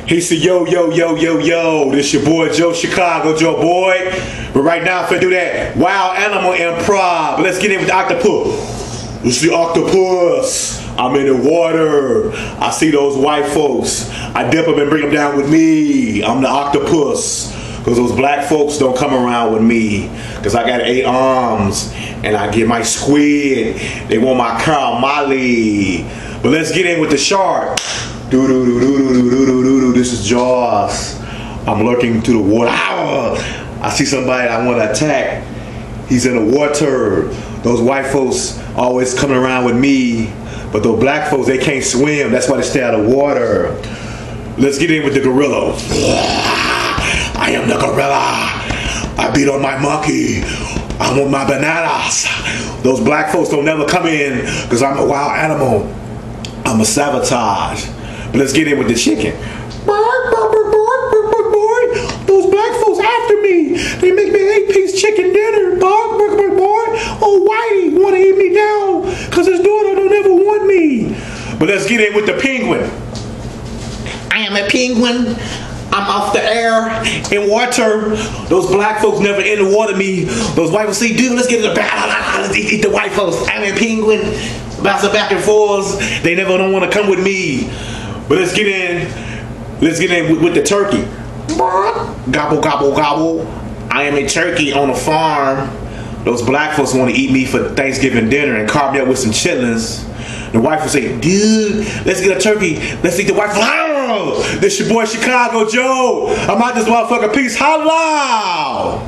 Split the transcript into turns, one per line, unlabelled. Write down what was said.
He said, yo, yo, yo, yo, yo, this your boy Joe Chicago, Joe boy. But right now, I'm finna do that wild animal improv. Let's get in with the octopus. This the octopus. I'm in the water. I see those white folks. I dip them and bring them down with me. I'm the octopus. Because those black folks don't come around with me. Because I got 8 arms. And I get my squid. They want my calamari. But let's get in with the shark. This is Jaws. I'm lurking through the water. I see somebody I want to attack. He's in the water. Those white folks always coming around with me. But those black folks, they can't swim. That's why they stay out of water. Let's get in with the gorilla. I am the gorilla. I beat on my monkey. I want my bananas. Those black folks don't never come in because I'm a wild animal. I'm a sabotage. But let's get in with the chicken. Those black folks after me. They make me 8-piece chicken dinner. Oh, Whitey want to eat me down because his daughter don't ever want me. But let's get in with the penguin. I am a penguin. I'm off the air in water. Those black folks never in the water me. Those white folks say, dude, let's get in the battle. Let's eat the white folks. I'm a penguin. Bouncing back and forth. They never don't want to come with me. But let's get in. Let's get in with the turkey. Gobble, gobble, gobble. I am a turkey on a farm. Those black folks want to eat me for Thanksgiving dinner and carve me up with some chitlins. The white folks say, dude, let's get a turkey. Let's eat the white folks. This your boy Chicago Joe. I'm out this motherfucker. Peace. Holla!